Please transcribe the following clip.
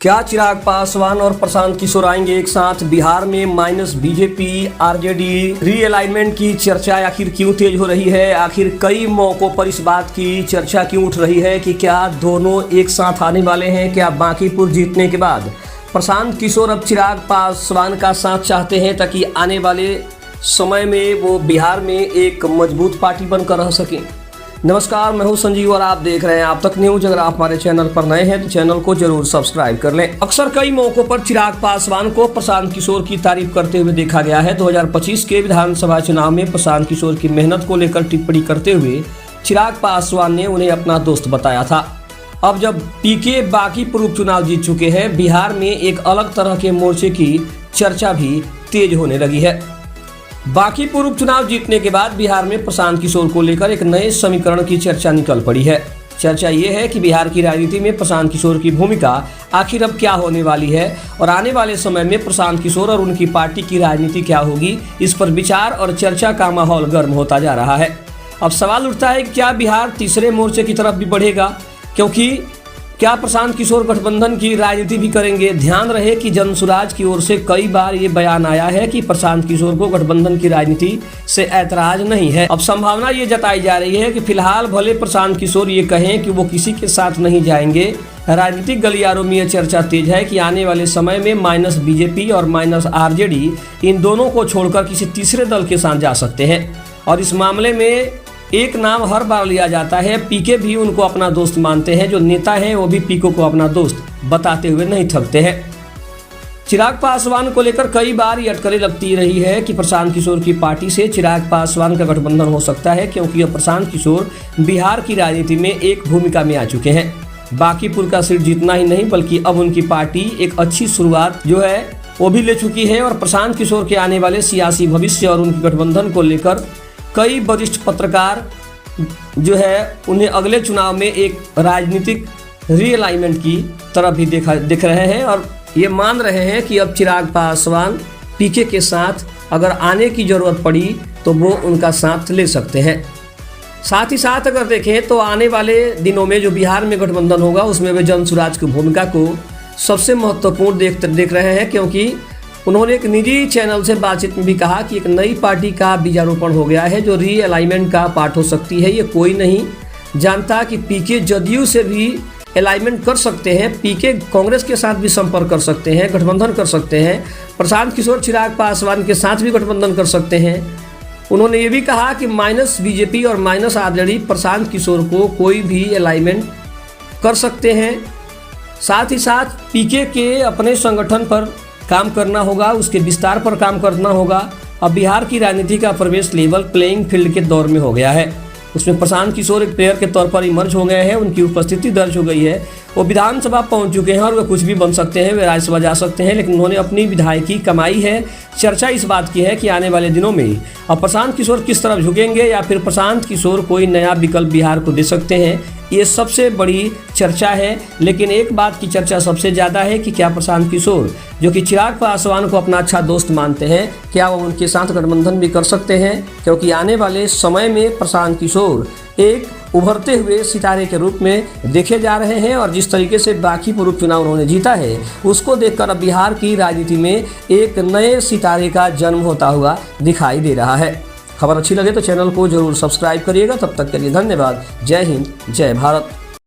क्या चिराग पासवान और प्रशांत किशोर आएंगे एक साथ? बिहार में माइनस बीजेपी आरजेडी रीअलाइनमेंट की चर्चा आखिर क्यों तेज हो रही है? आखिर कई मौकों पर इस बात की चर्चा क्यों उठ रही है कि क्या दोनों एक साथ आने वाले हैं? क्या बांकीपुर जीतने के बाद प्रशांत किशोर अब चिराग पासवान का साथ चाहते हैं ताकि आने वाले समय में वो बिहार में एक मजबूत पार्टी बनकर रह सकें? नमस्कार, मैं हूं संजीव और आप देख रहे हैं आप तक न्यूज। अगर आप हमारे चैनल पर नए हैं तो चैनल को जरूर सब्सक्राइब कर लें। अक्सर कई मौकों पर चिराग पासवान को प्रशांत किशोर की तारीफ करते हुए देखा गया है। 2025 के विधानसभा चुनाव में प्रशांत किशोर की मेहनत को लेकर टिप्पणी करते हुए चिराग पासवान ने उन्हें अपना दोस्त बताया था। अब जब पीके बांकीपुर उपचुनाव जीत चुके हैं, बिहार में एक अलग तरह के मोर्चे की चर्चा भी तेज होने लगी है। बांकीपुर उपचुनाव जीतने के बाद बिहार में प्रशांत किशोर को लेकर एक नए समीकरण की चर्चा निकल पड़ी है। चर्चा ये है कि बिहार की राजनीति में प्रशांत किशोर की भूमिका आखिर अब क्या होने वाली है और आने वाले समय में प्रशांत किशोर और उनकी पार्टी की राजनीति क्या होगी, इस पर विचार और चर्चा का माहौल गर्म होता जा रहा है। अब सवाल उठता है कि क्या बिहार तीसरे मोर्चे की तरफ भी बढ़ेगा, क्योंकि क्या प्रशांत किशोर गठबंधन की राजनीति भी करेंगे? ध्यान रहे कि जनसुराज की ओर से कई बार ये बयान आया है कि प्रशांत किशोर को गठबंधन की राजनीति से ऐतराज नहीं है। अब संभावना ये जताई जा रही है कि फिलहाल भले प्रशांत किशोर ये कहें कि वो किसी के साथ नहीं जाएंगे, राजनीतिक गलियारों में यह चर्चा तेज है कि आने वाले समय में माइनस बीजेपी और माइनस आरजेडी इन दोनों को छोड़कर किसी तीसरे दल के साथ जा सकते हैं। और इस मामले में एक नाम हर बार लिया जाता है। पीके भी उनको अपना दोस्त मानते हैं। जो नेता हैं वो भी पीके को अपना दोस्त बताते हुए नहीं थकते हैं। चिराग पासवान को लेकर कई बार ये अटकलें लगती रही है कि प्रशांत किशोर की पार्टी से चिराग पासवान का गठबंधन हो सकता है, क्योंकि अब प्रशांत किशोर बिहार की राजनीति में एक भूमिका में आ चुके हैं। बांकीपुर का सीट जीतना ही नहीं बल्कि अब उनकी पार्टी एक अच्छी शुरुआत जो है वो भी ले चुकी है। और प्रशांत किशोर के आने वाले सियासी भविष्य और उनके गठबंधन को लेकर कई वरिष्ठ पत्रकार जो है उन्हें अगले चुनाव में एक राजनीतिक रीअलाइनमेंट की तरफ भी दिख रहे हैं और ये मान रहे हैं कि अब चिराग पासवान पीके के साथ अगर आने की ज़रूरत पड़ी तो वो उनका साथ ले सकते हैं। साथ ही साथ अगर देखें तो आने वाले दिनों में जो बिहार में गठबंधन होगा उसमें वे जनसुराज की भूमिका को सबसे महत्वपूर्ण देख रहे हैं, क्योंकि उन्होंने एक निजी चैनल से बातचीत में भी कहा कि एक नई पार्टी का बीजारोपण हो गया है जो रीअलाइनमेंट का पार्ट हो सकती है। ये कोई नहीं जानता कि पीके जदयू से भी अलाइनमेंट कर सकते हैं, पीके कांग्रेस के साथ भी संपर्क कर सकते हैं, गठबंधन कर सकते हैं, प्रशांत किशोर चिराग पासवान के साथ भी गठबंधन कर सकते हैं। उन्होंने ये भी कहा कि माइनस बीजेपी और माइनस आरजेडी प्रशांत किशोर को कोई भी अलाइनमेंट कर सकते हैं। साथ ही साथ पीके के अपने संगठन पर काम करना होगा, उसके विस्तार पर काम करना होगा। अब बिहार की राजनीति का प्रवेश लेवल प्लेइंग फील्ड के दौर में हो गया है। उसमें प्रशांत किशोर एक प्लेयर के तौर पर इमर्ज हो गए हैं, उनकी उपस्थिति दर्ज हो गई है। वो विधानसभा पहुंच चुके हैं और वे कुछ भी बन सकते हैं, वे राज्यसभा जा सकते हैं, लेकिन उन्होंने अपनी विधायकी कमाई है। चर्चा इस बात की है कि आने वाले दिनों में अब प्रशांत किशोर किस तरफ झुकेंगे या फिर प्रशांत किशोर कोई नया विकल्प बिहार को दे सकते हैं, ये सबसे बड़ी चर्चा है। लेकिन एक बात की चर्चा सबसे ज़्यादा है कि क्या प्रशांत किशोर जो कि चिराग पासवान को अपना अच्छा दोस्त मानते हैं, क्या वो उनके साथ गठबंधन भी कर सकते हैं? क्योंकि आने वाले समय में प्रशांत किशोर एक उभरते हुए सितारे के रूप में देखे जा रहे हैं और जिस तरीके से बांकीपुर उपचुनाव उन्होंने जीता है उसको देखकर अब बिहार की राजनीति में एक नए सितारे का जन्म होता हुआ दिखाई दे रहा है। खबर अच्छी लगे तो चैनल को जरूर सब्सक्राइब करिएगा। तब तक के लिए धन्यवाद। जय हिंद, जय भारत।